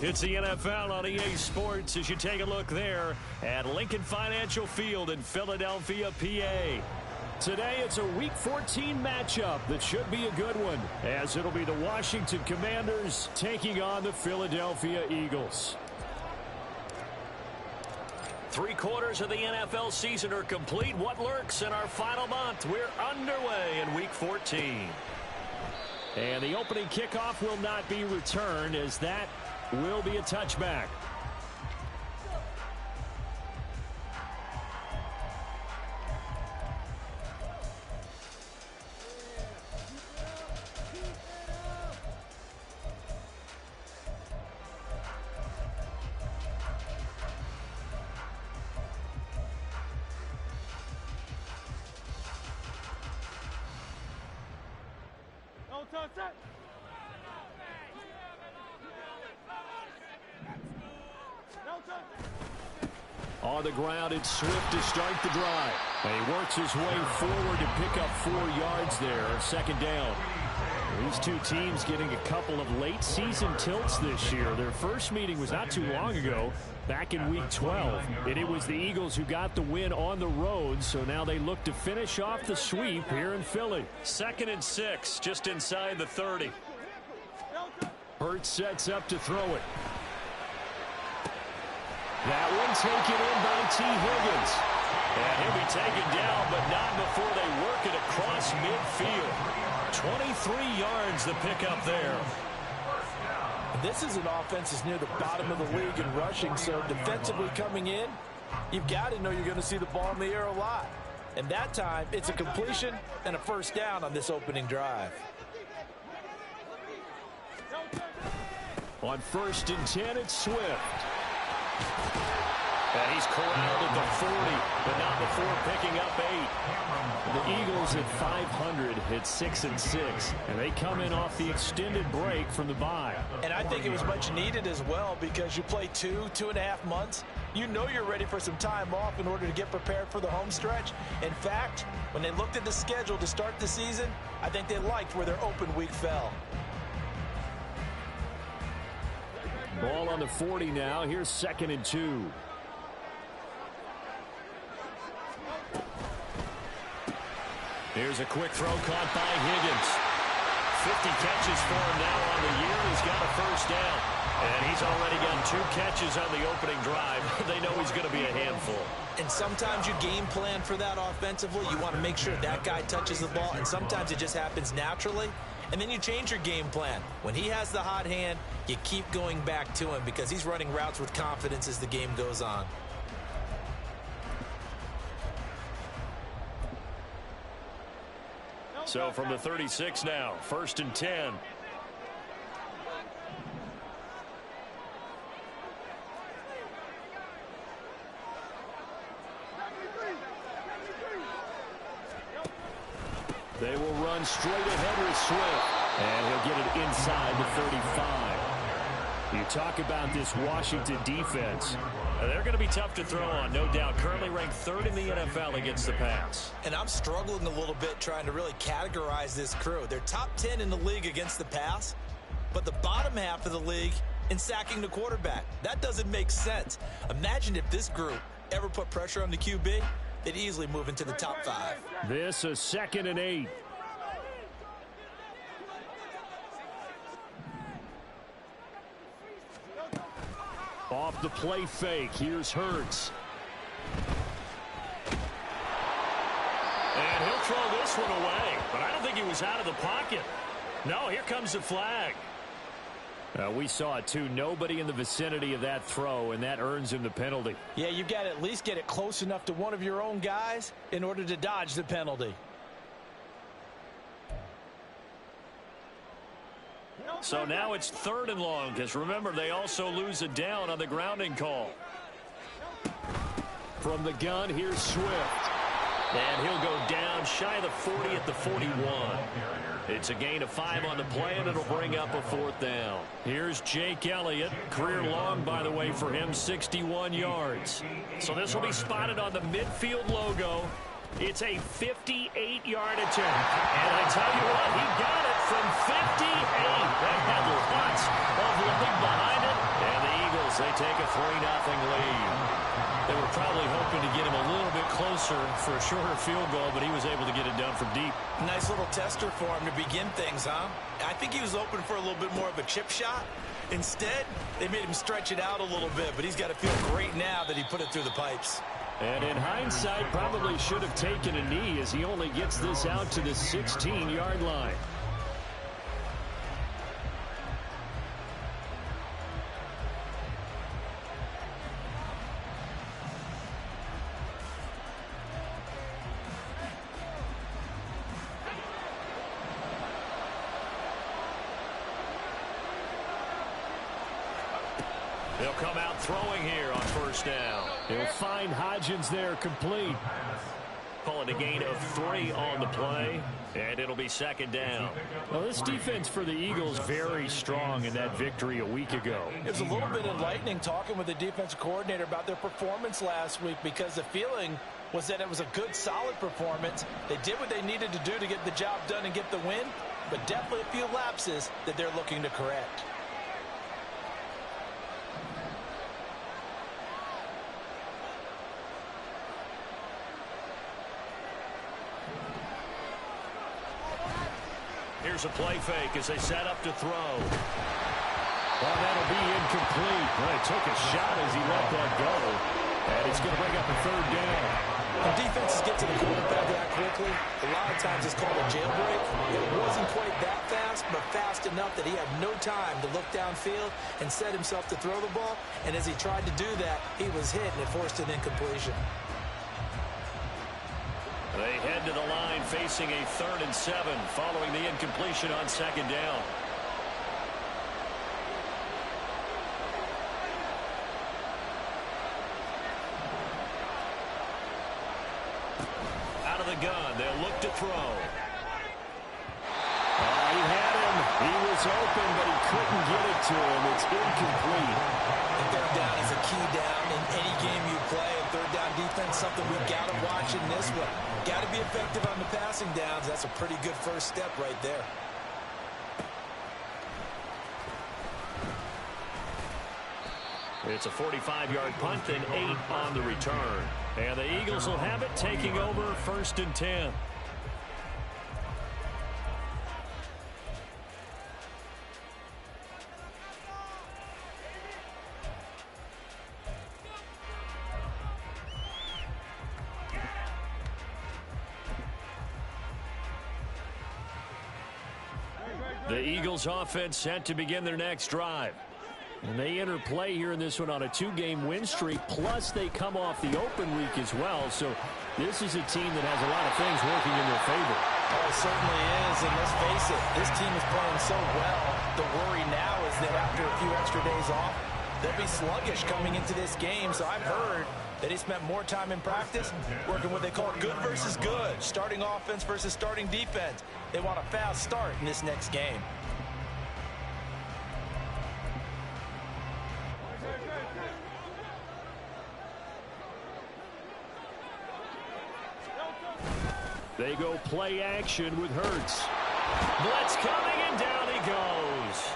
It's the NFL on EA Sports as you take a look there at Lincoln Financial Field in Philadelphia, PA. Today it's a Week 14 matchup that should be a good one, as it'll be the Washington Commanders taking on the Philadelphia Eagles. 3/4 of the NFL season are complete. What lurks in our final month? We're underway in Week 14. And the opening kickoff will not be returned, as that will be a touchback. On the ground, it's Swift to start the drive. And he works his way forward to pick up 4 yards there, second down. These two teams getting a couple of late season tilts this year. Their first meeting was not too long ago, back in Week 12. And it was the Eagles who got the win on the road, so now they look to finish off the sweep here in Philly. 2nd and 6, just inside the 30. Hurts sets up to throw it. That one taken in by T. Higgins. And he'll be taken down, but not before they work it across midfield. 23 yards the pickup there. This is an offense that's near the bottom of the league in rushing, so defensively coming in, you've got to know you're going to see the ball in the air a lot. And that time, it's a completion and a first down on this opening drive. On 1st and 10, it's Swift. And he's corralled at the 40, but not before picking up 8. The Eagles at 500 hit 6 and 6, and they come in off the extended break from the bye. And I think it was much needed as well, because you play 2.5 months. You know you're ready for some time off in order to get prepared for the home stretch. In fact, when they looked at the schedule to start the season, I think they liked where their open week fell. Ball on the 40 now. Here's 2nd and 2. Here's a quick throw caught by Higgins. 50 catches for him now on the year. He's got a first down. And he's already got 2 catches on the opening drive. They know he's going to be a handful. And sometimes you game plan for that offensively. You want to make sure that guy touches the ball. And sometimes it just happens naturally. And then you change your game plan. When he has the hot hand, you keep going back to him because he's running routes with confidence as the game goes on. So from the 36 now, 1st and 10. They will run straight ahead with Swift, and he'll get it inside the 35. You talk about this Washington defense. They're going to be tough to throw on, no doubt. Currently ranked 3rd in the NFL against the pass. And I'm struggling a little bit trying to really categorize this crew. They're top 10 in the league against the pass, but the bottom half of the league in sacking the quarterback. That doesn't make sense. Imagine if this group ever put pressure on the QB. They'd easily move into the top 5. This is 2nd and 8. off the play fake. Here's Hurts. And he'll throw this one away, but I don't think he was out of the pocket. No, here comes the flag. We saw it too. Nobody in the vicinity of that throw, and that earns him the penalty. Yeah, you've got to at least get it close enough to one of your own guys in order to dodge the penalty. So now it's 3rd and long, because remember, they also lose a down on the grounding call. From the gun, here's Swift. And he'll go down shy of the 40 at the 41. It's a gain of 5 on the play, and it'll bring up a 4th down. Here's Jake Elliott. Career long, by the way, for him, 61 yards. So this will be spotted on the midfield logo. It's a 58-yard attempt. And I tell you what, he got it from 58. They had lots of leg behind it. And the Eagles, they take a 3-0 lead. They were probably hoping to get him a little bit closer for a shorter field goal, but he was able to get it done from deep. Nice little tester for him to begin things, huh? I think he was open for a little bit more of a chip shot. Instead, they made him stretch it out a little bit, but he's got to feel great now that he put it through the pipes. And in hindsight, probably should have taken a knee as he only gets this out to the 16-yard line. They'll come out throwing here on 1st down. He'll find Hodgins there complete. Calling a gain of 3 on the play, and it'll be 2nd down. Well, this defense for the Eagles very strong in that victory a week ago. It was a little bit enlightening talking with the defensive coordinator about their performance last week, because the feeling was that it was a good, solid performance. They did what they needed to do to get the job done and get the win, but definitely a few lapses that they're looking to correct. Here's a play fake as they set up to throw. Well, that'll be incomplete. Well, he took a shot as he let that go. And it's going to bring up a 3rd down. When defenses get to the quarterback that quickly, a lot of times it's called a jailbreak. It wasn't quite that fast, but fast enough that he had no time to look downfield and set himself to throw the ball. And as he tried to do that, he was hit, and it forced an incompletion. They head to the line facing a 3rd and 7 following the incompletion on 2nd down. Out of the gun, they'll look to throw. He had him. He was open, but he couldn't get it to him. It's incomplete. And 3rd down is a key down in any game you play. And 3rd down defense, something we've got to watch in this one. Got to be effective on the passing downs. That's a pretty good first step right there. It's a 45-yard punt and 8 on the return. And the Eagles will have it, taking over 1st and 10. The Eagles offense set to begin their next drive. And they enter play here in this one on a 2-game win streak, plus they come off the open week as well. So this is a team that has a lot of things working in their favor. Oh, it certainly is, and let's face it, this team is playing so well. The worry now is that after a few extra days off, they'll be sluggish coming into this game. So I've heard that he spent more time in practice working what they call good versus good, starting offense versus starting defense. They want a fast start in this next game. They go play action with Hurts. Blitz coming, and down he goes.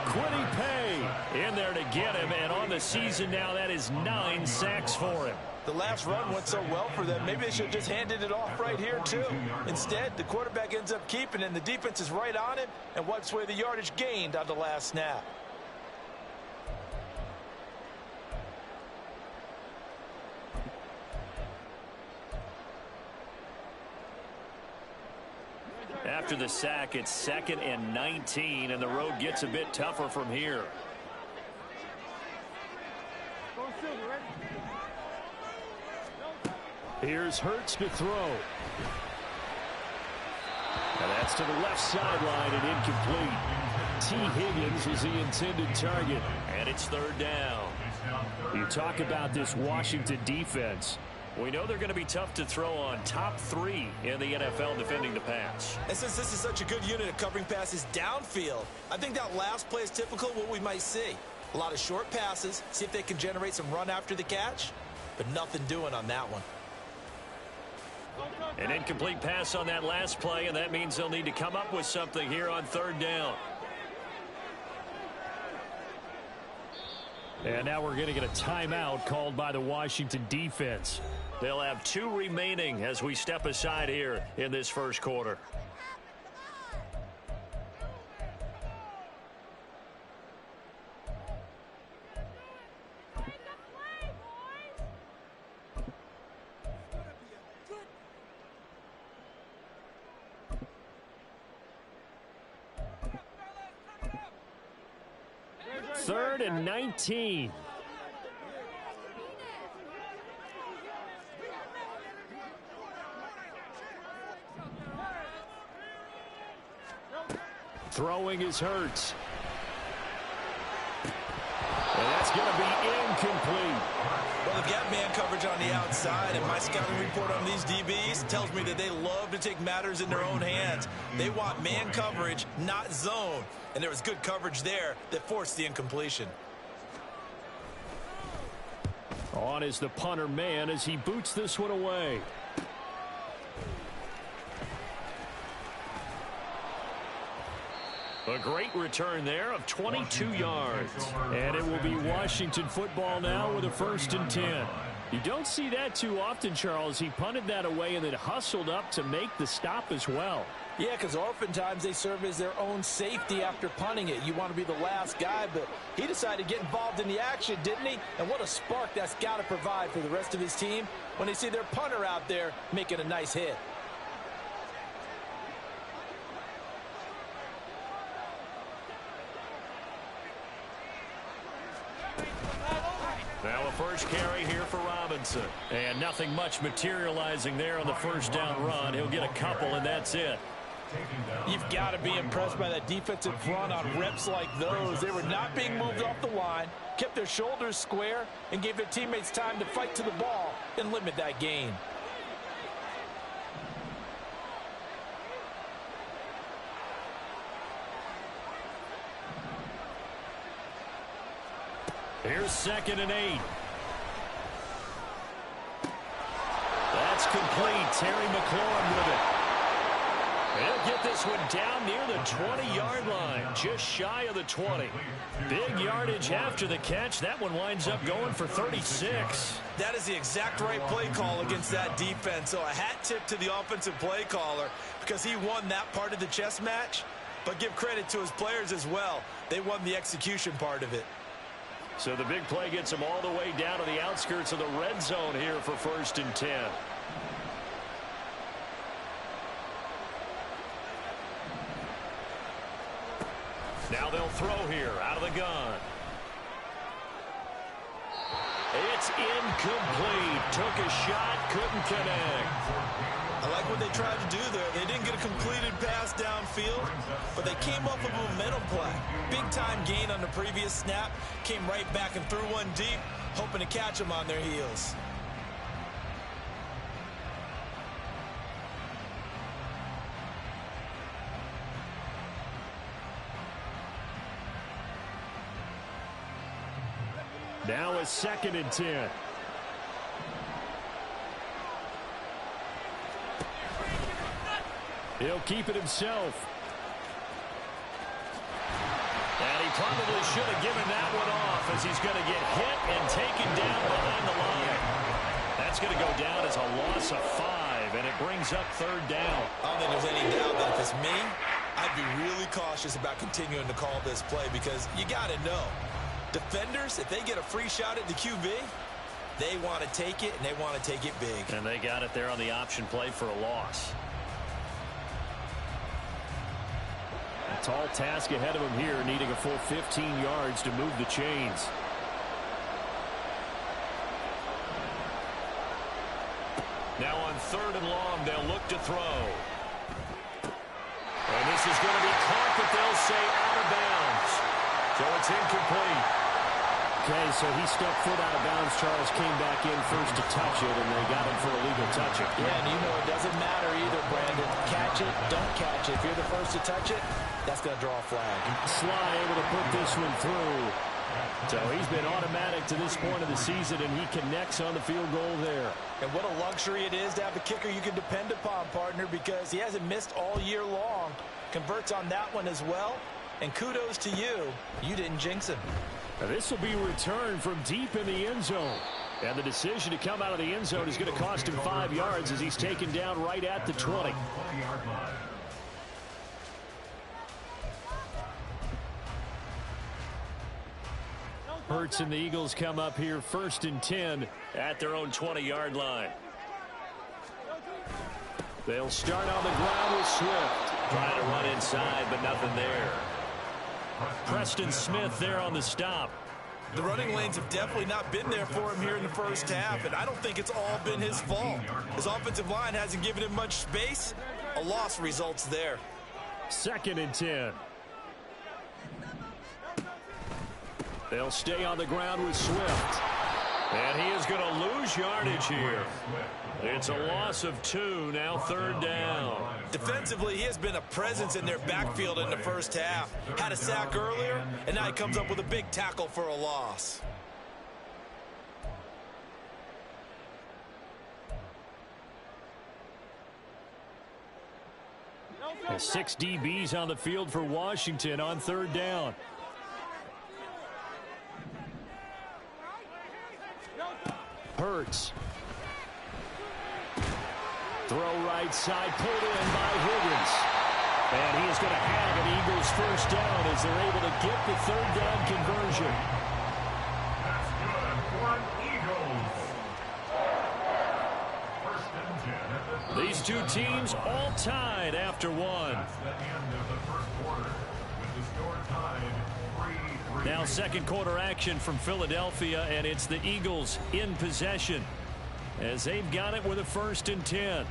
Quiddy Pay in there to get him, and on the season now, that is 9 sacks for him. The last run went so well for them, maybe they should have just handed it off right here, too. Instead, the quarterback ends up keeping it, and the defense is right on it and wipes away the yardage gained on the last snap. After the sack, it's 2nd and 19, and the road gets a bit tougher from here. Here's Hurts to throw. And that's to the left sideline and incomplete. T. Higgins is the intended target, and it's 3rd down. You talk about this Washington defense. We know they're going to be tough to throw on. Top 3 in the NFL defending the pass. And since this is such a good unit of covering passes downfield, I think that last play is typical of what we might see. A lot of short passes, see if they can generate some run after the catch, but nothing doing on that one. An incomplete pass on that last play, and that means they'll need to come up with something here on 3rd down. And now we're going to get a timeout called by the Washington defense. They'll have 2 remaining as we step aside here in this first quarter. Third and 19. Throwing is Hurts. And that's going to be incomplete. Well, they've got man coverage on the outside, and my scouting report on these DBs tells me that they love to take matters in their own hands. They want man coverage, not zone. And there was good coverage there that forced the incompletion. On is the punter man as he boots this one away. A great return there of 22 yards. And it will be Washington football now with a 1st and 10. You don't see that too often, Charles. He punted that away and then hustled up to make the stop as well. Yeah, because oftentimes they serve as their own safety after punting it. You want to be the last guy, but he decided to get involved in the action, didn't he? And what a spark that's got to provide for the rest of his team when they see their punter out there making a nice hit. Now a first carry here for Robinson. And nothing much materializing there on the 1st down run. He'll get a couple, and that's it. You've got to be impressed by that defensive front on reps like those. They were not being moved off the line, kept their shoulders square, and gave their teammates time to fight to the ball and limit that gain. Here's 2nd and 8. That's complete. Terry McLaurin with it. He'll get this one down near the 20-yard line, just shy of the 20. Big yardage after the catch. That one winds up going for 36. That is the exact right play call against that defense. So a hat tip to the offensive play caller because he won that part of the chess match. But give credit to his players as well. They won the execution part of it. So the big play gets him all the way down to the outskirts of the red zone here for 1st and 10. Now they'll throw here out of the gun. It's incomplete. Took a shot, couldn't connect. I like what they tried to do there. They didn't get a completed pass downfield, but they came up with a momentum play. Big-time gain on the previous snap. Came right back and threw one deep, hoping to catch them on their heels. Now a 2nd and 10. He'll keep it himself. And he probably should have given that one off as he's going to get hit and taken down behind the line. That's going to go down as a loss of 5, and it brings up 3rd down. I don't think there's any doubt that if it's me, I'd be really cautious about continuing to call this play because you got to know. Defenders, if they get a free shot at the QB, they want to take it, and they want to take it big. And they got it there on the option play for a loss. Tall task ahead of him here, needing a full 15 yards to move the chains. Now on 3rd and long, they'll look to throw. And this is going to be caught, but they'll say out of bounds. So it's incomplete. Okay, so he stepped foot out of bounds. Charles came back in first to touch it, and they got him for a legal touching. Yeah, and you know it doesn't matter either, Brandon. Catch it, don't catch it. If you're the first to touch it, that's going to draw a flag. Sly able to put this one through. So he's been automatic to this point of the season, and he connects on the field goal there. And what a luxury it is to have a kicker you can depend upon, partner, because he hasn't missed all year long. Converts on that one as well. And kudos to you. You didn't jinx him. Now this will be returned from deep in the end zone. And the decision to come out of the end zone is going to cost him 5 yards as he's taken down right at the 20. Hurts and the Eagles come up here 1st and 10 at their own 20-yard line. They'll start on the ground with Swift. Trying to run inside, but nothing there. Preston Smith there on the stop. The running lanes have definitely not been there for him here in the first half, and I don't think it's all been his fault. His offensive line hasn't given him much space. A loss results there. 2nd and 10. They'll stay on the ground with Swift. And he is going to lose yardage here. It's a loss of 2, now 3rd down. Defensively, he has been a presence in their backfield in the first half. Had a sack earlier, and now he comes up with a big tackle for a loss. The 6 DBs on the field for Washington on 3rd down. Hurts. Throw right side, pulled in by Higgins. And he is going to have an Eagles first down as they're able to get the 3rd down conversion. That's good for Eagles. 1st and 10 at the 3rd. These two teams all tied after one. That's the end of the 1st quarter with the score tied 3-3. Now 2nd quarter action from Philadelphia, and it's the Eagles in possession as they've got it with a 1st and 10.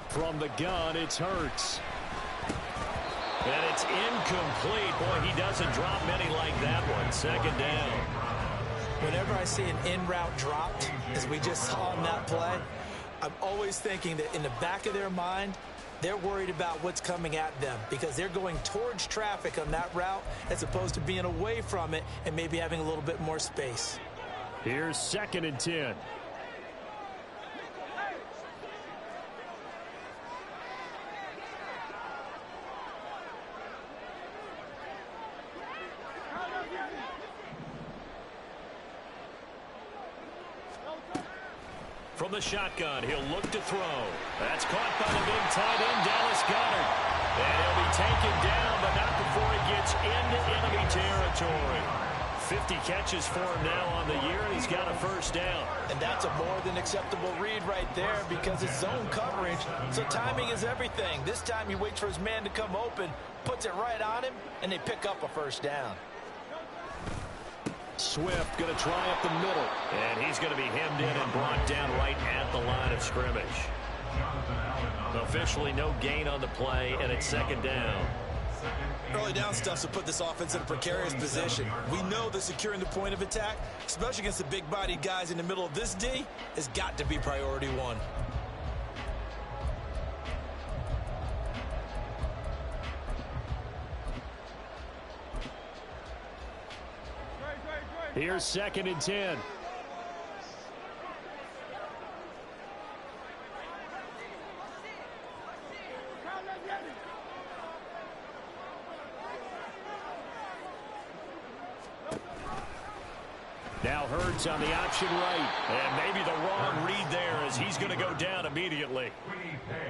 From the gun, it's Hurts. And it's incomplete. Boy, he doesn't drop many like that one. 2nd down. Whenever I see an in-route dropped, as we just saw in that play, I'm always thinking that in the back of their mind, they're worried about what's coming at them because they're going towards traffic on that route as opposed to being away from it and maybe having a little bit more space. Here's 2nd and 10. From the shotgun, he'll look to throw. That's caught by the big tight end, Dallas Goedert. And he'll be taken down, but not before he gets into enemy territory. 50 catches for him now on the year, and he's got a 1st down. And that's a more than acceptable read right there because it's zone coverage, so timing is everything. This time he waits for his man to come open, puts it right on him, and they pick up a 1st down. Swift going to try up the middle. And he's going to be hemmed in and brought down right at the line of scrimmage. Officially no gain on the play, and it's 2nd down. Early down stuff to put this offense in a precarious position. We know that securing the point of attack, especially against the big-bodied guys in the middle of this D, has got to be priority 1. Here's 2nd and 10. Now Hurts on the option right. And maybe the wrong read there as he's going to go down immediately.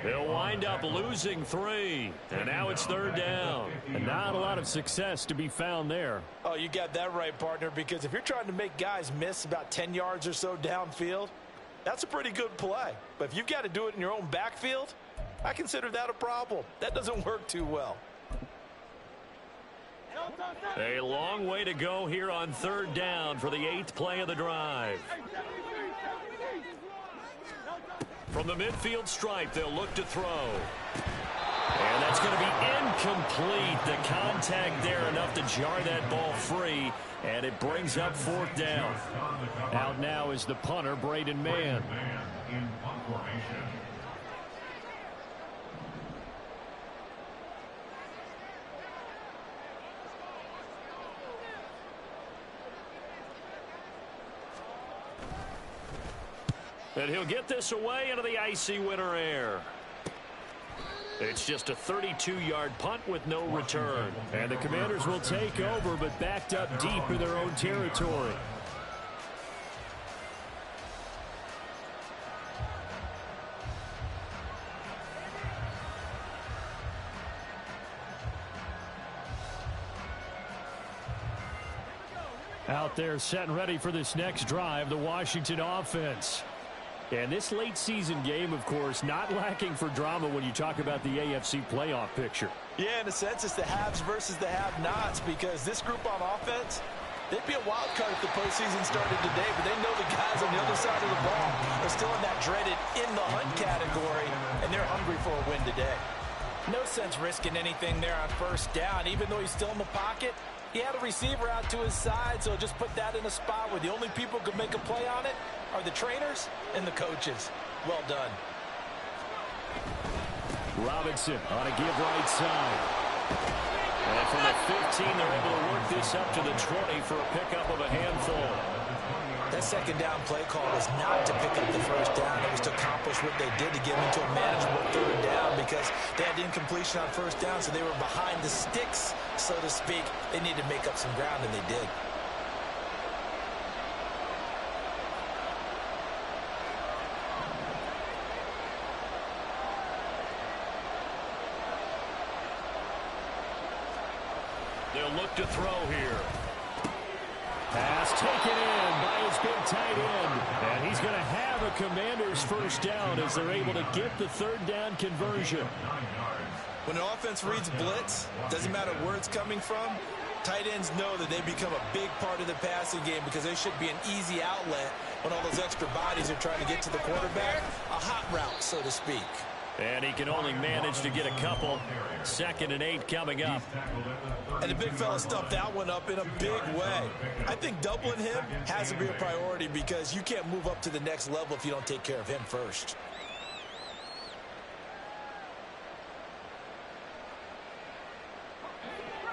They'll wind up losing 3. And now it's 3rd down. And not a lot of success to be found there. Oh, you got that right, partner, because if you're trying to make guys miss about 10 yards or so downfield, that's a pretty good play. But if you've got to do it in your own backfield, I consider that a problem. That doesn't work too well. A long way to go here on 3rd down for the 8th play of the drive. From the midfield stripe, they'll look to throw. And that's going to be incomplete. The contact there enough to jar that ball free, and it brings up 4th down. Out now is the punter, Braden Mann. In punt formation. And he'll get this away into the icy winter air. It's just a 32-yard punt with no return. And the Commanders will take over, but backed up deep in their own territory. Out there set and ready for this next drive, the Washington offense. And this late season game, of course, not lacking for drama when you talk about the AFC playoff picture. Yeah, in a sense, it's the haves versus the have-nots, because this group on offense, they'd be a wild card if the postseason started today, but they know the guys on the other side of the ball are still in that dreaded in-the-hunt category, and they're hungry for a win today. No sense risking anything there on 1st down. Even though he's still in the pocket, he had a receiver out to his side, so just put that in a spot where the only people who can make a play on it are the trainers and the coaches. Well done. Robinson on a give right side. And from the 15, they're able to work this up to the 20 for a pickup of a handful. That 2nd down play call was not to pick up the 1st down. It was to accomplish what they did to get into a manageable 3rd down, because they had incompletion on 1st down, so they were behind the sticks, so to speak. They needed to make up some ground, and they did. They'll look to throw here. Pass taken in by his big tight end. And he's going to have a Commanders 1st down as they're able to get the 3rd down conversion. When an offense reads blitz, doesn't matter where it's coming from, tight ends know that they become a big part of the passing game, because they should be an easy outlet when all those extra bodies are trying to get to the quarterback. A hot route, so to speak. And he can only manage to get a couple. 2nd and 8 coming up. And the big fella stuffed that one up in a big way. I think doubling him has to be a priority, because you can't move up to the next level if you don't take care of him first.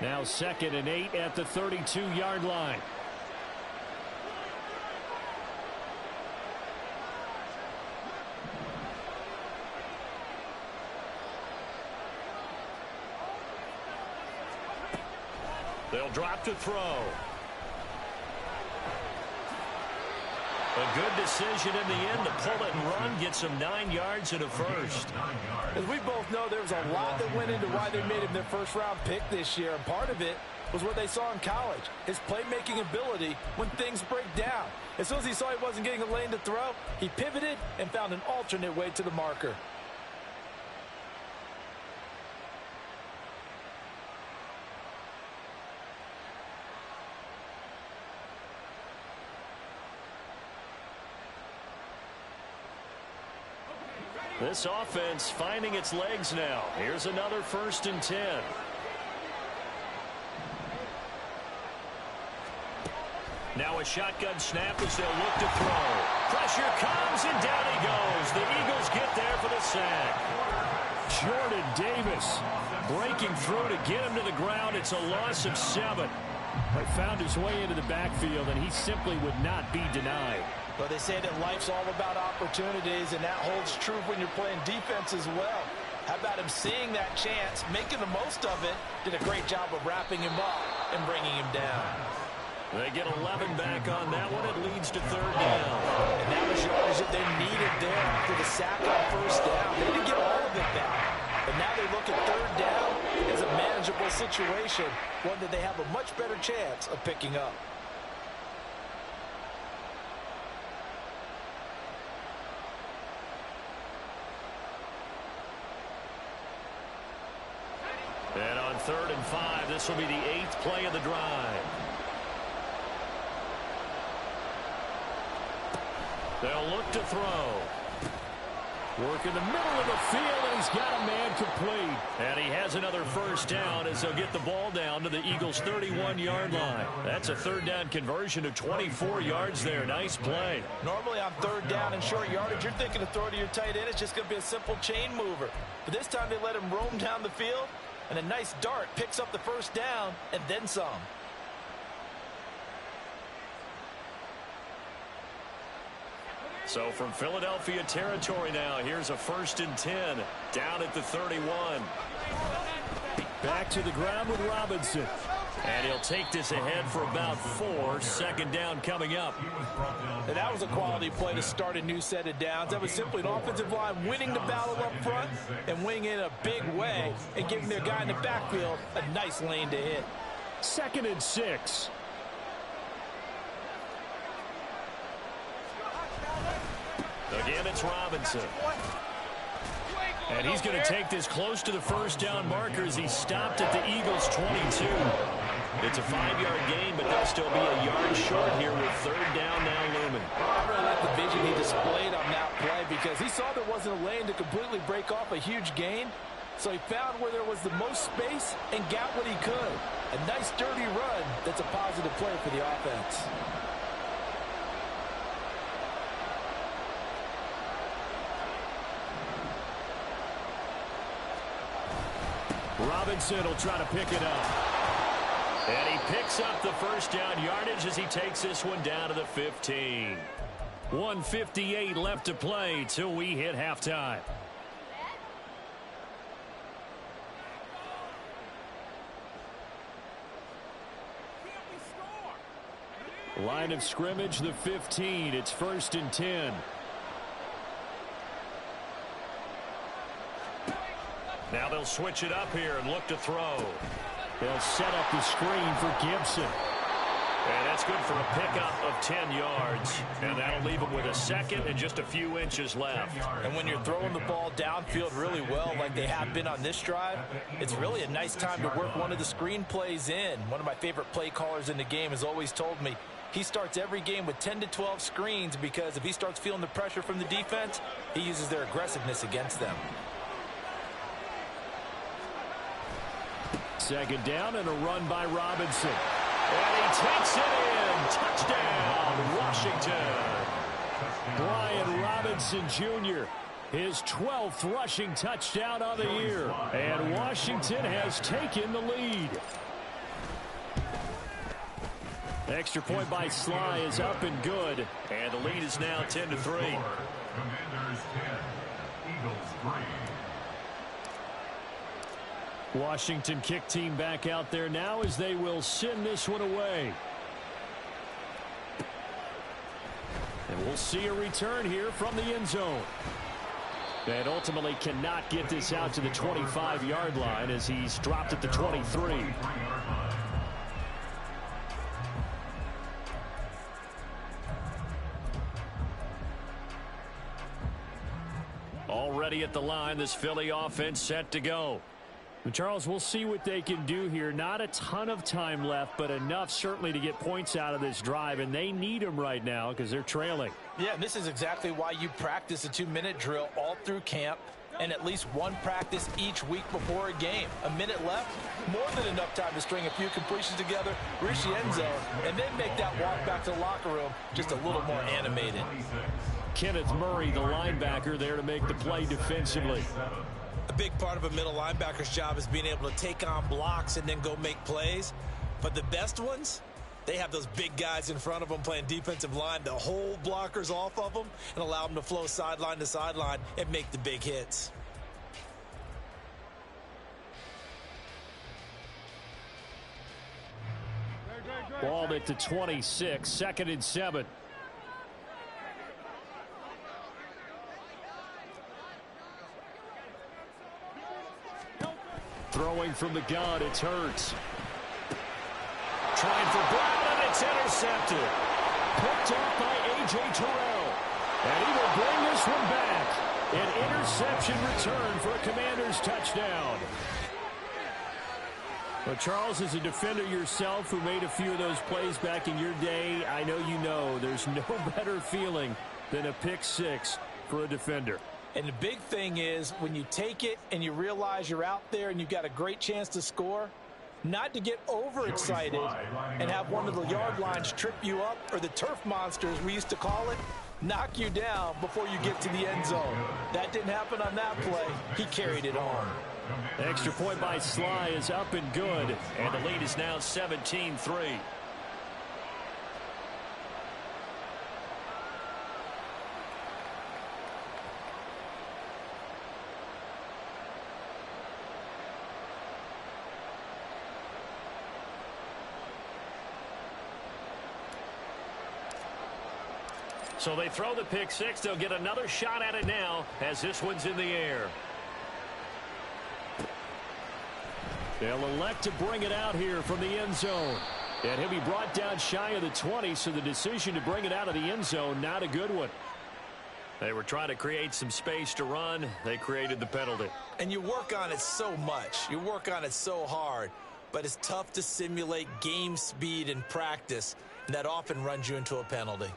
Now 2nd and 8 at the 32-yard line. They'll drop to throw. A good decision in the end to pull it and run, get some 9 yards and a 1st. As we both know, there was a lot that went into why they made him their 1st-round pick this year, and part of it was what they saw in college, his playmaking ability when things break down. As soon as he saw he wasn't getting a lane to throw, he pivoted and found an alternate way to the marker. This offense finding its legs now. Here's another 1st and 10. Now a shotgun snap as they'll look to throw. Pressure comes, and down he goes. The Eagles get there for the sack. Jordan Davis breaking through to get him to the ground. It's a loss of 7. But found his way into the backfield, and he simply would not be denied. But they say that life's all about opportunities, and that holds true when you're playing defense as well. How about him seeing that chance, making the most of it, did a great job of wrapping him up and bringing him down. They get 11 back on that one. It leads to third down. And that was yardage that they needed there after the sack on first down. They didn't get all of it back. But now they look at third down as a manageable situation, one that they have a much better chance of picking up. And on 3rd and 5, this will be the 8th play of the drive. They'll look to throw. Work in the middle of the field, and he's got a man complete. And he has another first down as they'll get the ball down to the Eagles' 31-yard line. That's a third down conversion of 24 yards there. Nice play. Normally on third down and short yardage, you're thinking to throw to your tight end. It's just going to be a simple chain mover. But this time they let him roam down the field, and a nice dart picks up the first down and then some. So from Philadelphia territory now, here's a 1st and 10 down at the 31. Back to the ground with Robinson. And he'll take this ahead for about 4. Second down coming up. And that was a quality play to start a new set of downs. That was simply an offensive line winning the battle up front and winning in a big way and giving their guy in the backfield a nice lane to hit. 2nd and 6. Again, it's Robinson. And he's going to take this close to the first down marker as he stopped at the Eagles' 22. It's a 5-yard gain, but they'll still be a yard short here with third down now looming. I really like the vision he displayed on that play because he saw there wasn't a lane to completely break off a huge gain. So he found where there was the most space and got what he could. A nice, dirty run that's a positive play for the offense. Robinson will try to pick it up. And he picks up the first down yardage as he takes this one down to the 15. 1:58 left to play till we hit halftime. Line of scrimmage, the 15. It's 1st and 10. Now they'll switch it up here and look to throw. They'll set up the screen for Gibson. And that's good for a pickup of 10 yards. And that'll leave him with a second and just a few inches left. And when you're throwing the ball downfield really well like they have been on this drive, it's really a nice time to work one of the screen plays in. One of my favorite play callers in the game has always told me he starts every game with 10 to 12 screens because if he starts feeling the pressure from the defense, he uses their aggressiveness against them. Second down and a run by Robinson. And he takes it in. Touchdown, Washington. Brian Robinson Jr., his 12th rushing touchdown of the year. And Washington has taken the lead. Extra point by Sly is up and good. And the lead is now 10-3. Commanders 10, Eagles 3. Washington kick team back out there now as they will send this one away. And we'll see a return here from the end zone. And ultimately cannot get this out to the 25-yard line as he's dropped at the 23. Already at the line, this Philly offense set to go. Charles, we'll see what they can do here. Not a ton of time left, but enough certainly to get points out of this drive, and they need them right now because they're trailing. Yeah, and this is exactly why you practice a 2-minute drill all through camp and at least one practice each week before a game. A minute left, more than enough time to string a few completions together, reach the end zone, and then make that walk back to the locker room just a little more animated. Kenneth Murray, the linebacker, there to make the play defensively. A big part of a middle linebacker's job is being able to take on blocks and then go make plays. But the best ones, they have those big guys in front of them playing defensive line to hold blockers off of them and allow them to flow sideline to sideline and make the big hits. Ball at the 26, 2nd and 7. Throwing from the gun, it's Hurts. Trying for Brown, and it's intercepted. Picked off by A.J. Terrell. And he will bring this one back. An interception return for a Commanders touchdown. Well, Charles, as a defender yourself who made a few of those plays back in your day, I know you know there's no better feeling than a pick six for a defender. And the big thing is when you take it and you realize you're out there and you've got a great chance to score, not to get overexcited and have one of the yard lines trip you up, or the turf monsters we used to call it, knock you down before you get to the end zone. That didn't happen on that play. He carried it home. Extra point by Sly is up and good, and the lead is now 17-3. So they throw the pick six. They'll get another shot at it now as this one's in the air. They'll elect to bring it out here from the end zone. And he'll be brought down shy of the 20, so the decision to bring it out of the end zone, not a good one. They were trying to create some space to run. They created the penalty. And you work on it so much. You work on it so hard. But it's tough to simulate game speed in practice, and that often runs you into a penalty.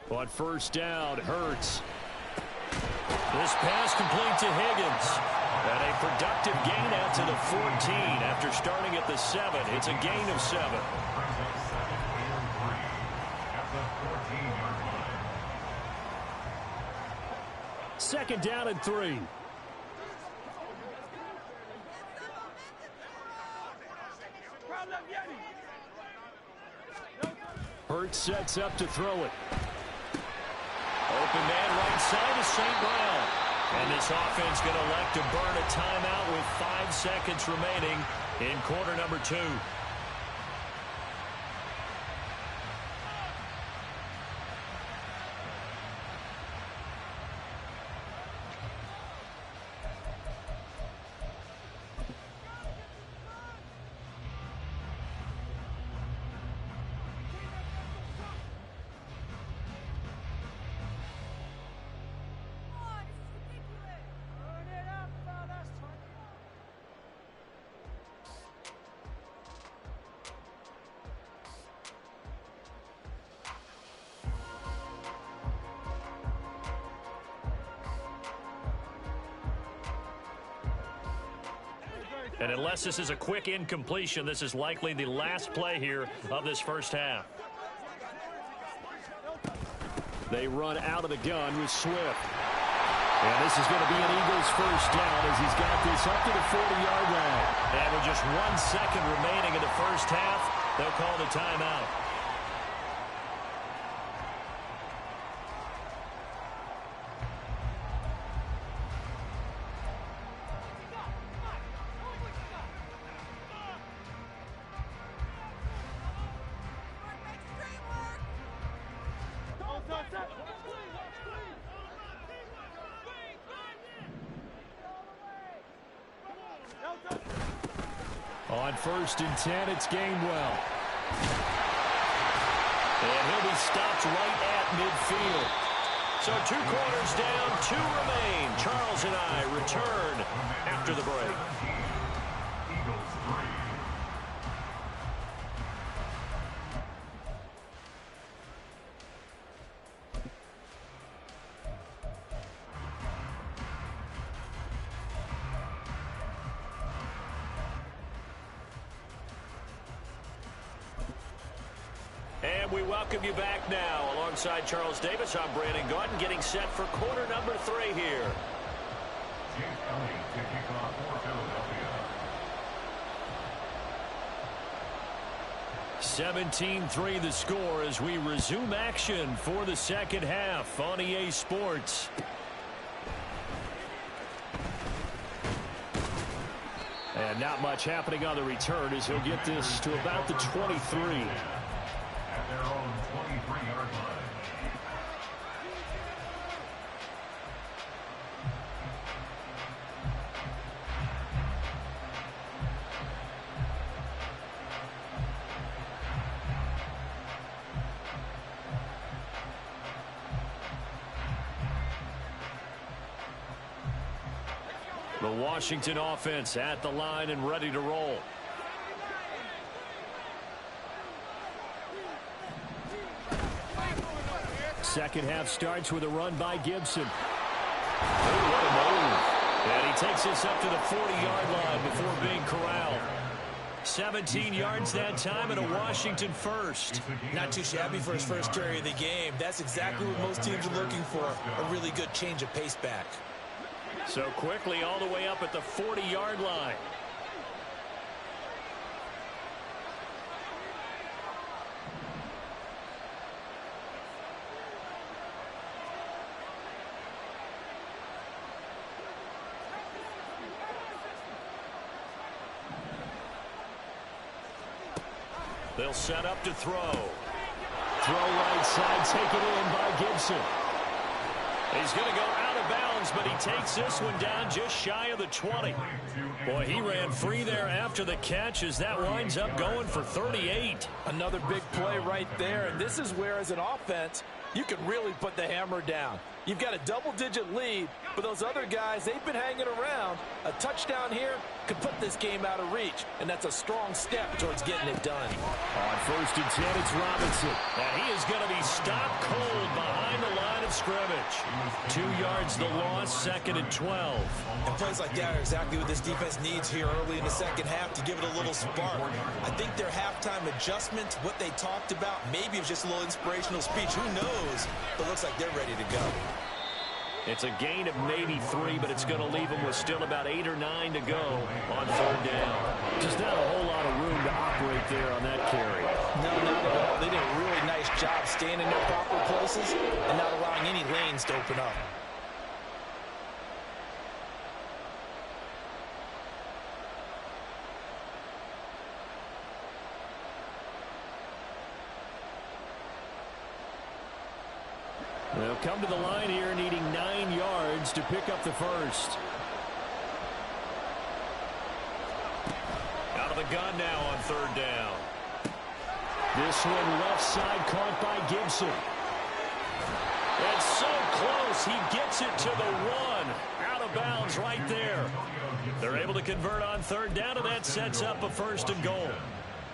On first down, Hurts. This pass complete to Higgins. And a productive gain out to the 14 after starting at the 7. It's a gain of 7. Second down and 3. Hurts sets up to throw it. Open man right side is St. Brown. And this offense going to elect to burn a timeout with 5 seconds remaining in quarter number 2. And unless this is a quick incompletion, this is likely the last play here of this first half. They run out of the gun with Swift. And this is going to be an Eagles first down as he's got this up to the 40-yard line. And with just 1 second remaining in the first half, they'll call the timeout. On 1st and 10, it's Gainwell. And he'll be stopped right at midfield. So 2 quarters down, 2 remain. Charles and I return after the break. And we welcome you back now. Alongside Charles Davis, I'm Brandon Gaudin, getting set for quarter number 3 here. Chase Elliott to kick off for Philadelphia. 17-3 the score as we resume action for the second half on EA Sports. And not much happening on the return as he'll get this to about the 23. At their own 23-yard line. The Washington offense at the line and ready to roll. Second half starts with a run by Gibson. Oh, what a move. And he takes this up to the 40-yard line before being corralled. 17 yards that time and a Washington first. Not too shabby for his first carry of the game. That's exactly what most teams are looking for, a really good change of pace back. So quickly all the way up at the 40-yard line. They'll set up to throw. Throw right side, taken in by Gibson. He's going to go out of bounds, but he takes this one down just shy of the 20. Boy, he ran free there after the catch as that winds up going for 38. Another big play right there, and this is where, as an offense, you can really put the hammer down. You've got a double-digit lead, but those other guys, they've been hanging around. A touchdown here could put this game out of reach, and that's a strong step towards getting it done. On 1st and 10, it's Robinson. And he is going to be stopped cold behind the line of scrimmage. 2 yards the loss, 2nd and 12. And plays like that are exactly what this defense needs here early in the second half to give it a little spark. I think their halftime adjustment, what they talked about, maybe it was just a little inspirational speech. Who knows? But it looks like they're ready to go. It's a gain of maybe 3, but it's going to leave them with still about 8 or 9 to go on 3rd down. Just not a whole lot of room to operate there on that carry. No, not at all. They did a really nice job staying in their proper places and not allowing any lanes to open up. They'll come to the line here needing 9 yards to pick up the first. Out of the gun now on 3rd down. This one left side caught by Gibson. And so close, he gets it to the 1. Out of bounds right there. They're able to convert on 3rd down, and that sets up a 1st and goal.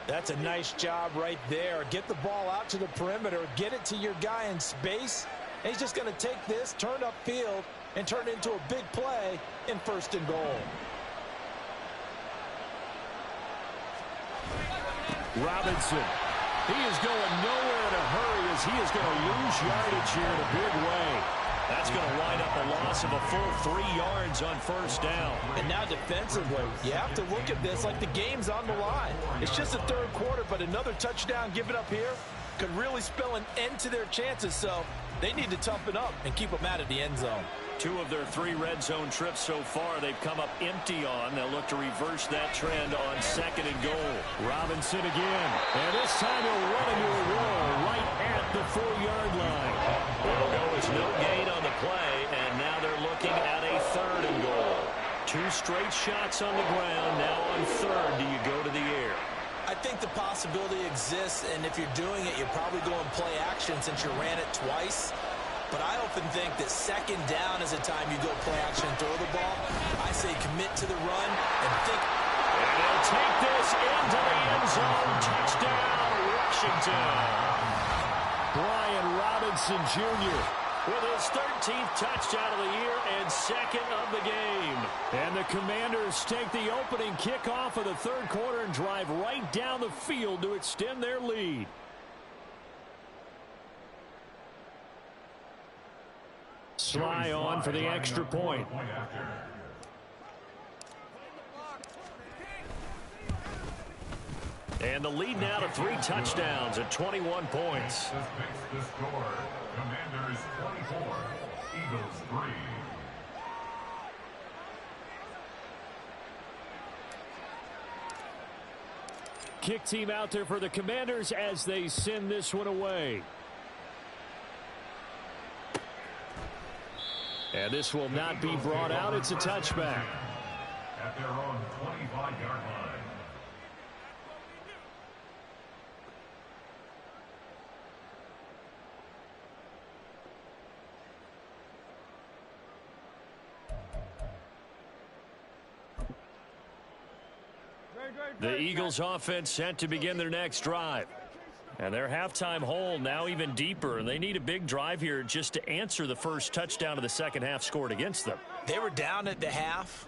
That's a nice job right there. Get the ball out to the perimeter, get it to your guy in space. And he's just going to take this, turn upfield, and turn it into a big play in 1st and goal. Robinson. He is going nowhere in a hurry as he is going to lose yardage here in a big way. That's going to wind up a loss of a full 3 yards on 1st down. And now defensively, you have to look at this like the game's on the line. It's just the 3rd quarter, but another touchdown given up here could really spell an end to their chances. So they need to toughen up and keep them out of the end zone. 2 of their 3 red zone trips so far they've come up empty on. They'll look to reverse that trend on 2nd and goal. Robinson again. And this time he'll run into a wall right at the 4-yard line. It'll go as no gain on the play, and now they're looking at a 3rd and goal. 2 straight shots on the ground. Now on 3rd, do you go to the air? I think the possibility exists, and if you're doing it, you're probably going play action since you ran it twice. But I often think that 2nd down is a time you go play action and throw the ball. I say commit to the run and think. And they'll take this into the end zone. Touchdown, Washington. Brian Robinson Jr. with his 13th touchdown of the year and 2nd of the game. And the Commanders take the opening kickoff of the 3rd quarter and drive right down the field to extend their lead. Sly on for the extra point. And the lead now to 3 touchdowns at 21 points. This makes the score Commanders 24, Eagles 3. Kick team out there for the Commanders as they send this one away. And this will not be brought out. It's a touchback. At their own 25-yard line. The Eagles offense set to begin their next drive. And their halftime hole now even deeper, and they need a big drive here just to answer the first touchdown of the second half scored against them. They were down at the half.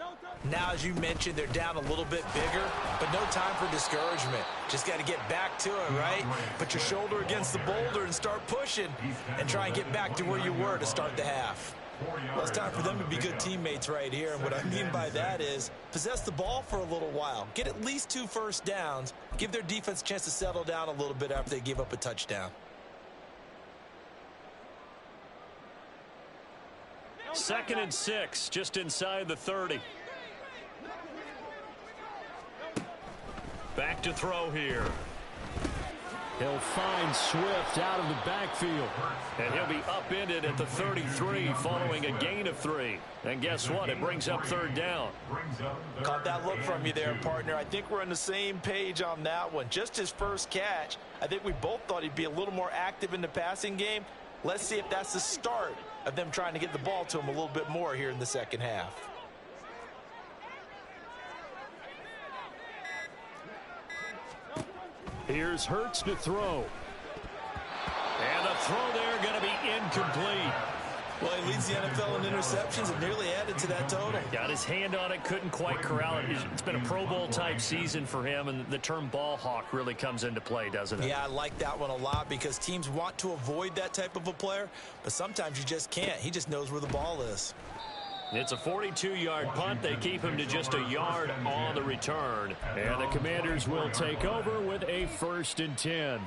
Now, as you mentioned, they're down a little bit bigger, but no time for discouragement. Just got to get back to it, right? Put your shoulder against the boulder and start pushing and try and get back to where you were to start the half. Well, it's time for them to be good teammates right here, and what I mean by that is possess the ball for a little while, get at least 2 first downs, give their defense a chance to settle down a little bit after they give up a touchdown. Second and 6, just inside the 30. Back to throw here. He'll find Swift out of the backfield. And he'll be upended at the 33 following a gain of 3. And guess what? It brings up third down. Caught that look from you there, partner. I think we're on the same page on that one. Just his first catch. I think we both thought he'd be a little more active in the passing game. Let's see if that's the start of them trying to get the ball to him a little bit more here in the second half. Here's Hurts to throw. And the throw there going to be incomplete. Well, he leads the NFL in interceptions and nearly added to that total. Got his hand on it, couldn't quite corral it. It's been a Pro Bowl type season for him, and the term ball hawk really comes into play, doesn't it? Yeah, I like that one a lot because teams want to avoid that type of a player, but sometimes you just can't. He just knows where the ball is. It's a 42-yard punt. They keep him to just a yard on the return. And the Commanders will take over with a 1st and 10.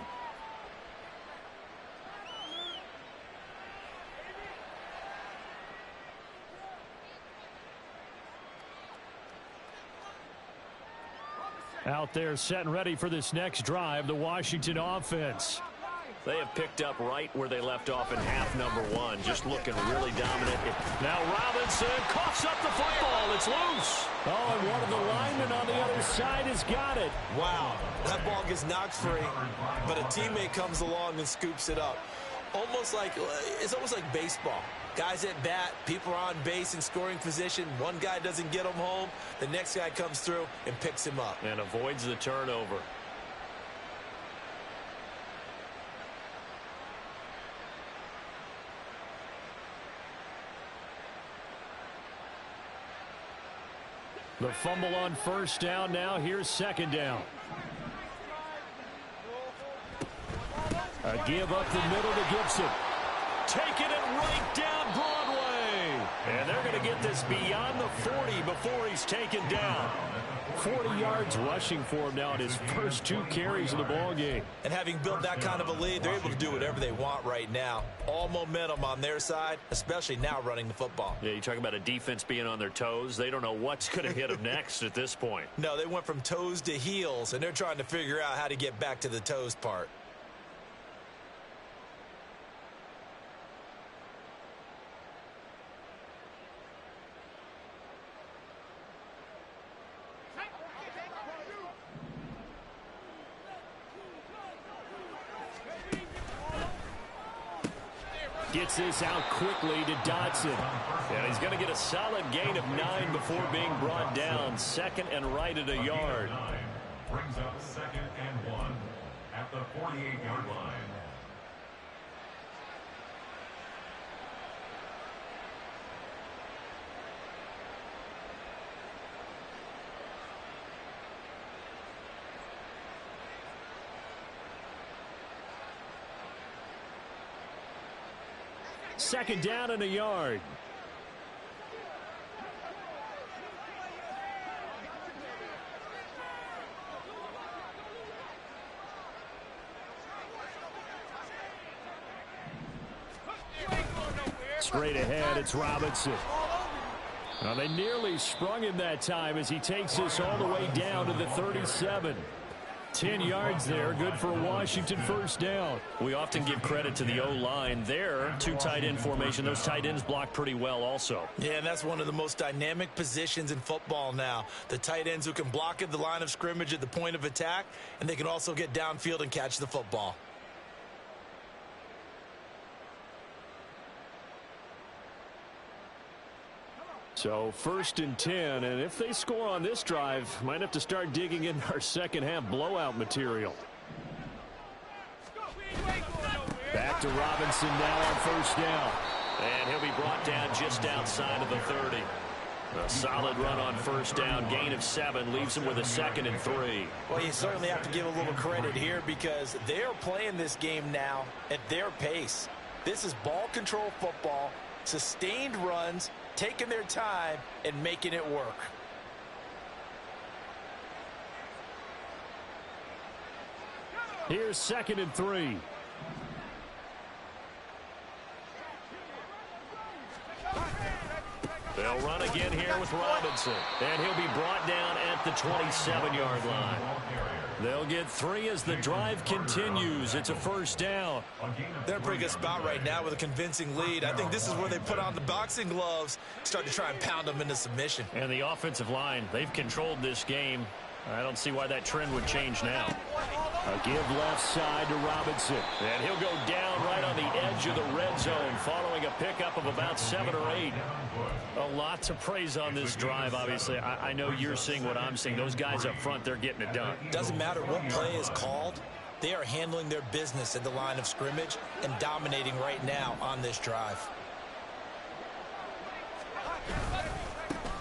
Out there set and ready for this next drive, the Washington offense. They have picked up right where they left off in half number 1, just looking really dominant. Now Robinson coughs up the football. It's loose. Oh, and one of the linemen on the other side has got it. Wow, that ball gets knocked free, but a teammate comes along and scoops it up. It's almost like baseball. Guys at bat, people are on base in scoring position. One guy doesn't get him home. The next guy comes through and picks him up. And avoids the turnover. The fumble on first down now. Here's second down. A give up the middle to Gibson. Taking it right down Broadway. And they're going to get this beyond the 40 before he's taken down. 40 yards rushing for him now in his first 2 carries of the ball game. And having built that kind of a lead, they're able to do whatever they want right now. All momentum on their side, especially now running the football. Yeah, you talk about a defense being on their toes. They don't know what's going to hit them next at this point. No, they went from toes to heels, and they're trying to figure out how to get back to the toes part. Gets this out quickly to Dotson. And he's going to get a solid gain of 9 before being brought down. Second and right at a yard. Brings up 2nd and 1 at the 48-yard line. Second down and a yard. Straight ahead, it's Robinson. Now they nearly sprung him that time as he takes this all the way down to the 37. 10 yards there, good for a Washington first down. We often give credit to the O-line there. Two tight end formation. Those tight ends block pretty well also. Yeah, and that's one of the most dynamic positions in football now. The tight ends who can block at the line of scrimmage at the point of attack, and they can also get downfield and catch the football. So 1st and 10, and if they score on this drive, might have to start digging in our second half blowout material. Back to Robinson now on first down. And he'll be brought down just outside of the 30. A solid run on first down, gain of 7, leaves him with a 2nd and 3. Well, you certainly have to give a little credit here because they're playing this game now at their pace. This is ball control football, sustained runs, taking their time and making it work. Here's 2nd and 3. They'll run again here with Robinson. And he'll be brought down at the 27-yard line. They'll get 3 as the drive continues. It's a first down. They're in a pretty good spot right now with a convincing lead. I think this is where they put on the boxing gloves, start to try and pound them into submission. And the offensive line, they've controlled this game. I don't see why that trend would change now. A give left side to Robinson. And he'll go down right on the edge of the red zone following a pickup of about 7 or 8. A lot to praise on this drive, obviously. I know you're seeing what I'm seeing. Those guys up front, they're getting it done. Doesn't matter what play is called. They are handling their business at the line of scrimmage and dominating right now on this drive.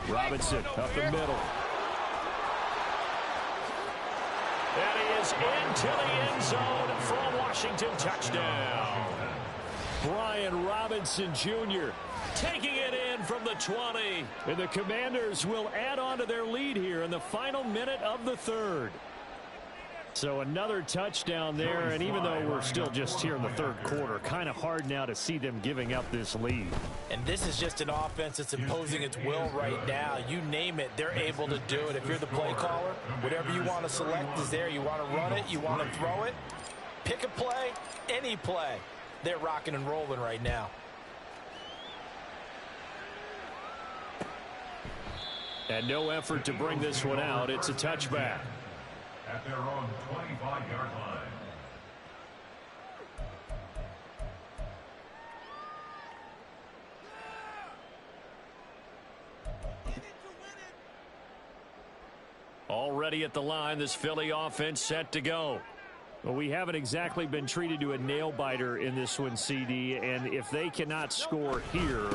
Robinson up the middle. And he is into the end zone for a Washington touchdown. Brian Robinson Jr. taking it in from the 20. And the Commanders will add on to their lead here in the final minute of the 3rd. So another touchdown there, and even though we're still just here in the 3rd quarter, kind of hard now to see them giving up this lead. And this is just an offense that's imposing its will right now. You name it, they're able to do it. If you're the play caller, whatever you want to select is there. You want to run it, you want to throw it, pick a play, any play. They're rocking and rolling right now. And no effort to bring this one out. It's a touchback. At their own 25-yard line. Already at the line, this Philly offense set to go. Well, we haven't exactly been treated to a nail-biter in this one, CD, and if they cannot score here,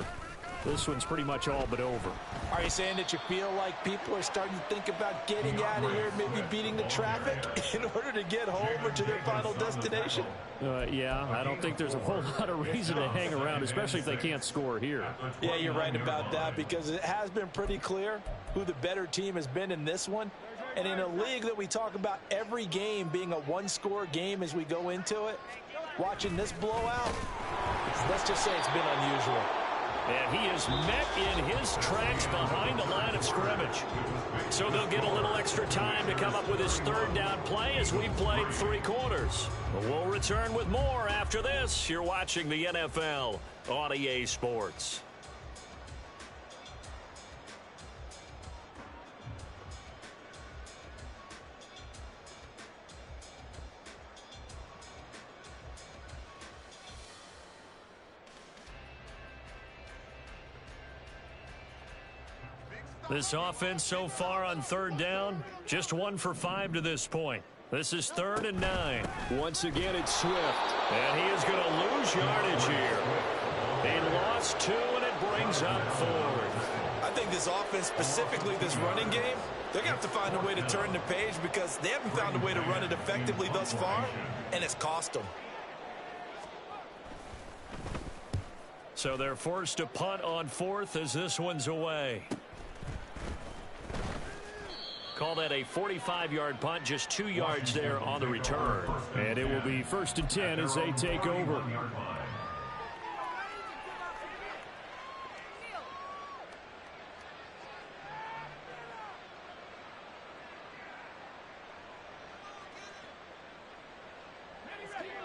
this one's pretty much all but over. Are you saying that you feel like people are starting to think about getting out of here, maybe beating the traffic in order to get home or to their final destination? Yeah, I don't think there's a whole lot of reason to hang around, especially if they can't score here. Yeah, you're right about that because it has been pretty clear who the better team has been in this one. And in a league that we talk about every game being a one-score game as we go into it, watching this blowout, let's just say it's been unusual. And he is met in his tracks behind the line of scrimmage. So they'll get a little extra time to come up with his 3rd down play as we've played 3 quarters. But we'll return with more after this. You're watching the NFL on EA Sports. This offense so far on 3rd down, just 1 for 5 to this point. This is 3rd and 9. Once again, it's Swift. And he is going to lose yardage here. He lost 2, and it brings up 4th. I think this offense, specifically this running game, they're going to have to find a way to turn the page because they haven't found a way to run it effectively thus far, and it's cost them. So they're forced to punt on 4th as this one's away. Call that a 45-yard punt, just 2 yards there on the return. And it will be 1st and 10 as they take over.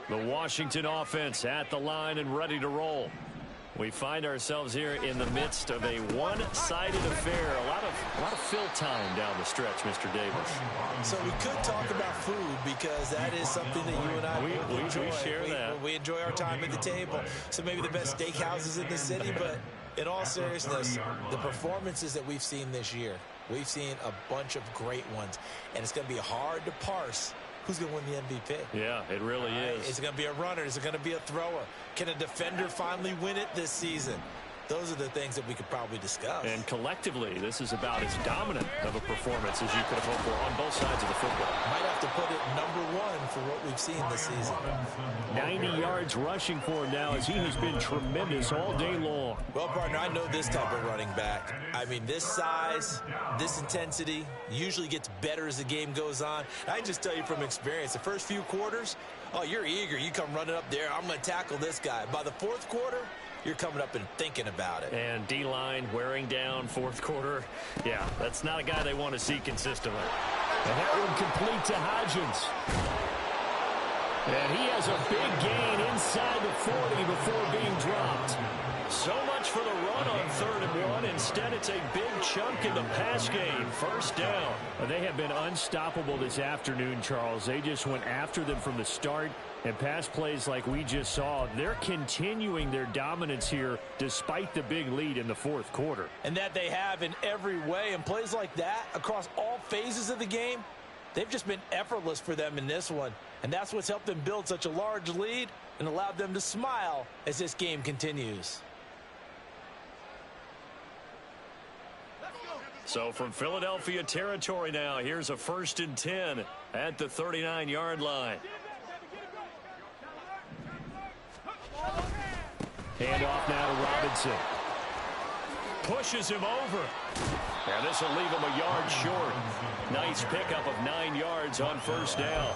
The Washington offense at the line and ready to roll. We find ourselves here in the midst of a one-sided affair. A lot of fill time down the stretch, Mr. Davis. So we could talk about food because that is something that you and I enjoy. We share that. We enjoy our time at the table. So maybe the best steakhouses in the city, but in all seriousness, the performances that we've seen this year, we've seen a bunch of great ones, and it's going to be hard to parse who's going to win the MVP. Yeah, it really is. Is it going to be a runner? Is it going to be a thrower? Can a defender finally win it this season? Those are the things that we could probably discuss. And collectively, this is about as dominant of a performance as you could have hoped for on both sides of the football. Might have to put it #1 for what we've seen this season. 90 yards rushing for him now as he has been tremendous all day long. Well, partner, I know this type of running back. I mean, this size, this intensity usually gets better as the game goes on. I can just tell you from experience, the first few quarters, oh, you're eager. You come running up there. I'm going to tackle this guy. By the fourth quarter, you're coming up and thinking about it. And D-line wearing down fourth quarter. Yeah, that's not a guy they want to see consistently. And that one complete to Hodgins. And he has a big gain inside the 40 before being dropped. So much for the run on 3rd and 1. Instead, it's a big chunk in the pass game. First down. They have been unstoppable this afternoon, Charles. They just went after them from the start. And pass plays like we just saw, they're continuing their dominance here despite the big lead in the fourth quarter. And that they have in every way. And plays like that across all phases of the game, they've just been effortless for them in this one. And that's what's helped them build such a large lead and allowed them to smile as this game continues. So from Philadelphia territory now, here's a 1st and 10 at the 39-yard line. Handoff now to Robinson. Pushes him over. And this will leave him a yard short. Nice pickup of 9 yards on first down.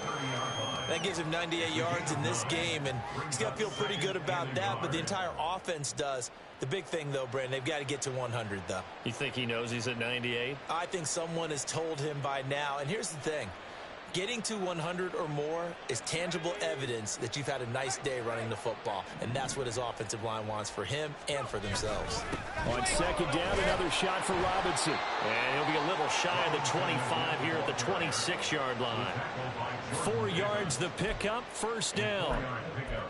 That gives him 98 yards in this game, and he's got to feel pretty good about that, but the entire offense does. The big thing, though, Brandon, they've got to get to 100, though. You think he knows he's at 98? I think someone has told him by now, and here's the thing. Getting to 100 or more is tangible evidence that you've had a nice day running the football, and that's what his offensive line wants for him and for themselves. On 2nd down, another shot for Robinson. And he'll be a little shy of the 25 here at the 26-yard line. 4 yards the pickup, first down.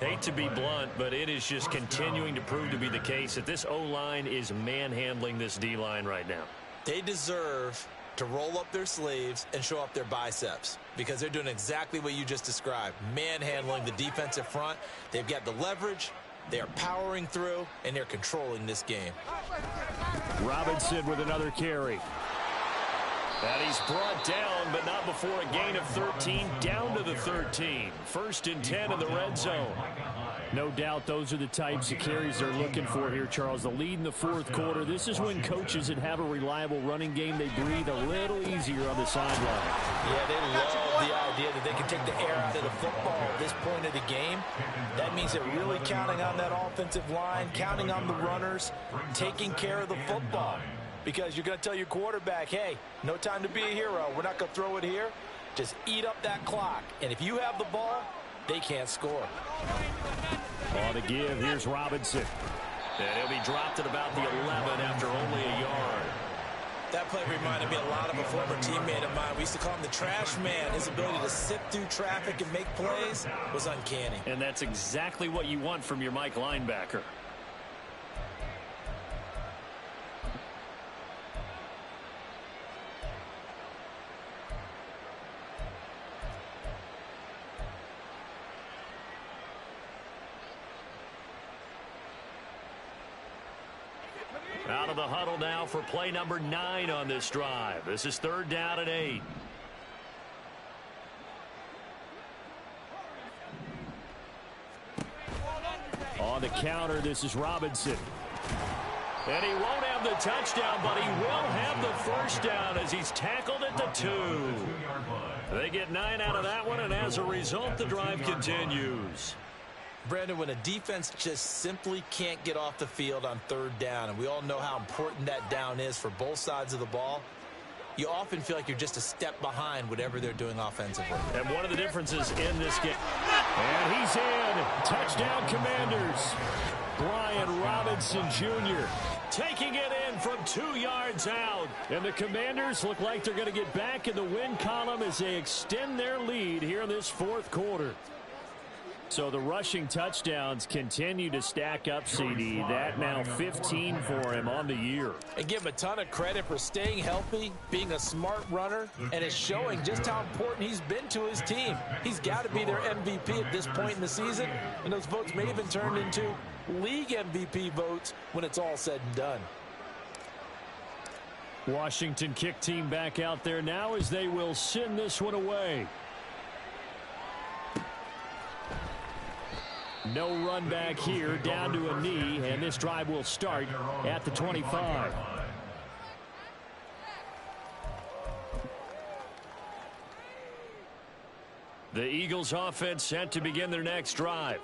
Hate to be blunt, but it is just continuing to prove to be the case that this O-line is manhandling this D-line right now. They deserve to roll up their sleeves and show up their biceps because they're doing exactly what you just described, manhandling the defensive front. They've got the leverage, they're powering through, and they're controlling this game. Robinson with another carry. And he's brought down, but not before a gain of 13, down to the 13. 1st and 10 in the red zone. No doubt those are the types of carries they're looking for here, Charles. The lead in the fourth quarter. This is when coaches that have a reliable running game, they breathe a little easier on the sideline. Yeah, they love the idea that they can take the air out of the football at this point of the game. That means they're really counting on that offensive line, counting on the runners, taking care of the football. Because you're going to tell your quarterback, hey, no time to be a hero. We're not going to throw it here. Just eat up that clock. And if you have the ball, they can't score. On the give, here's Robinson. And he'll be dropped at about the 11 after only a yard. That play reminded me a lot of a former teammate of mine. We used to call him the trash man. His ability to sift through traffic and make plays was uncanny. And that's exactly what you want from your Mike linebacker. Out of the huddle now for play number 9 on this drive. This is 3rd down and 8. On the counter, this is Robinson. And he won't have the touchdown, but he will have the first down as he's tackled at the 2. They get 9 out of that one, and as a result, the drive continues. Brandon, when a defense just simply can't get off the field on 3rd down, and we all know how important that down is for both sides of the ball, you often feel like you're just a step behind whatever they're doing offensively. And one of the differences in this game. And he's in. Touchdown, Commanders. Brian Robinson Jr. taking it in from 2 yards out. And the Commanders look like they're going to get back in the win column as they extend their lead here in this fourth quarter. So the rushing touchdowns continue to stack up, CD. That now 15 for him on the year. And give him a ton of credit for staying healthy, being a smart runner, and it's showing just how important he's been to his team. He's got to be their MVP at this point in the season, and those votes may even turn into league MVP votes when it's all said and done. Washington kick team back out there now as they will send this one away. No run back here, down to a knee, and this drive will start at the 25. The Eagles offense set to begin their next drive.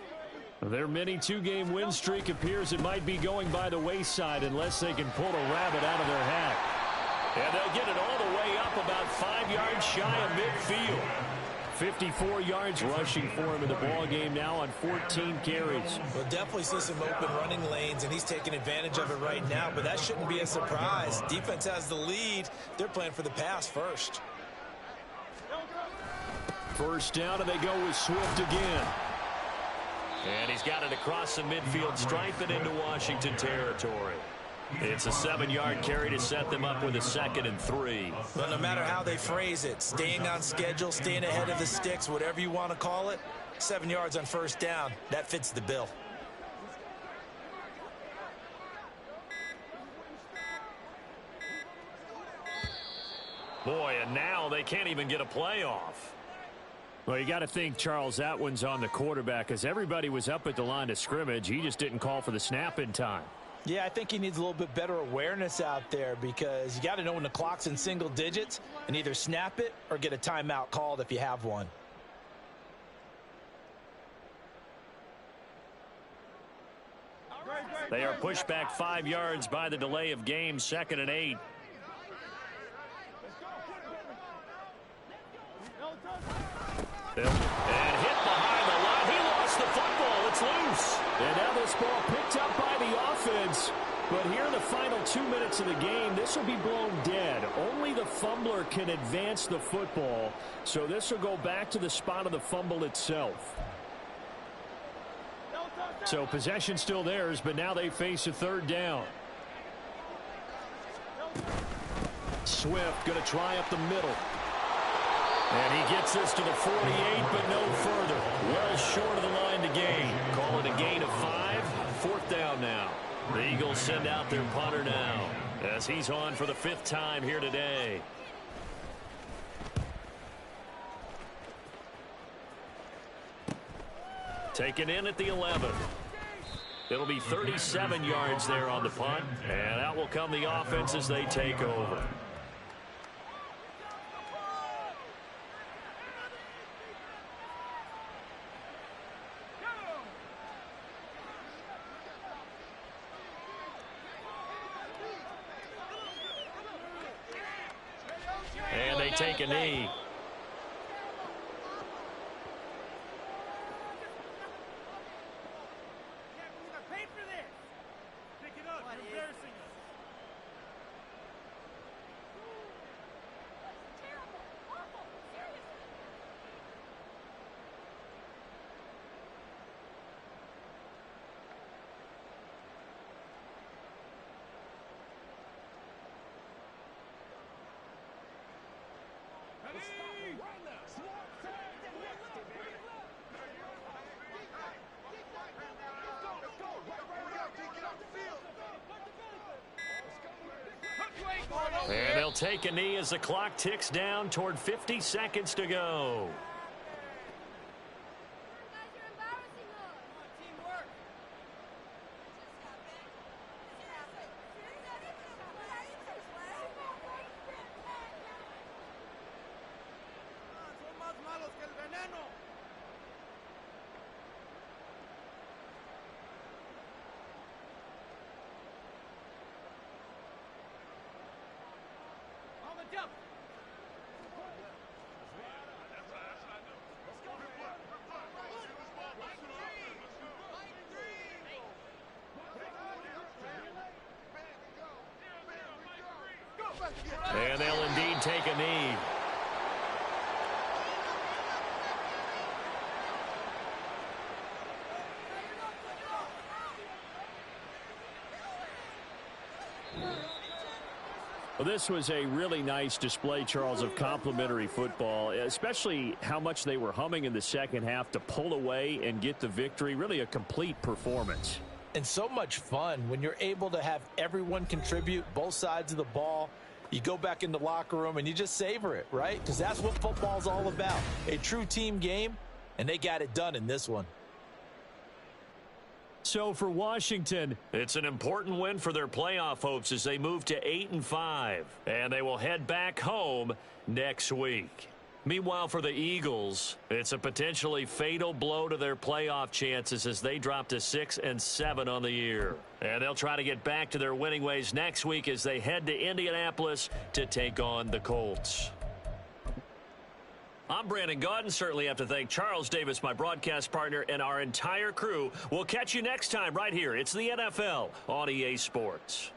Their mini two-game win streak appears it might be going by the wayside unless they can pull a rabbit out of their hat. And they'll get it all the way up about 5 yards shy of midfield. 54 yards rushing for him in the ball game now on 14 carries. We'll definitely see some open running lanes, and he's taking advantage of it right now, but that shouldn't be a surprise. Defense has the lead. They're playing for the pass first. First down, and they go with Swift again. And he's got it across the midfield, striping into Washington territory. It's a 7-yard carry to set them up with a 2nd and 3. But no matter how they phrase it, staying on schedule, staying ahead of the sticks, whatever you want to call it, 7 yards on first down, that fits the bill. Boy, and now they can't even get a playoff. Well, you got to think, Charles, that one's on the quarterback because everybody was up at the line of scrimmage. He just didn't call for the snap in time. Yeah, I think he needs a little bit better awareness out there because you got to know when the clock's in single digits and either snap it or get a timeout called if you have one. They are pushed back 5 yards by the delay of game, 2nd and 8. And hit behind the line. He lost the football. It's loose. And now this ball picked up by the offense. But here in the final 2 minutes of the game, this will be blown dead. Only the fumbler can advance the football. So this will go back to the spot of the fumble itself. So possession still theirs, but now they face a 3rd down. Swift going to try up the middle. And he gets this to the 48, but no further. Well short of the line to gain. Call it a gain of 5. 4th down now. The Eagles send out their punter now as he's on for the 5th time here today. Taken in at the 11. It'll be 37 yards there on the punt, and out will come the offense as they take over. And they take a knee. And they'll take a knee as the clock ticks down toward 50 seconds to go. And they'll indeed take a knee. Well, this was a really nice display, Charles, of complimentary football, especially how much they were humming in the second half to pull away and get the victory. Really a complete performance. And so much fun when you're able to have everyone contribute, both sides of the ball. You go back in the locker room and you just savor it, right? Because that's what football's all about. A true team game, and they got it done in this one. So for Washington, it's an important win for their playoff hopes as they move to 8-5. And they will head back home next week. Meanwhile, for the Eagles, it's a potentially fatal blow to their playoff chances as they drop to 6-7 on the year. And they'll try to get back to their winning ways next week as they head to Indianapolis to take on the Colts. I'm Brandon Gaudin. Certainly have to thank Charles Davis, my broadcast partner, and our entire crew. We'll catch you next time right here. It's the NFL on EA Sports.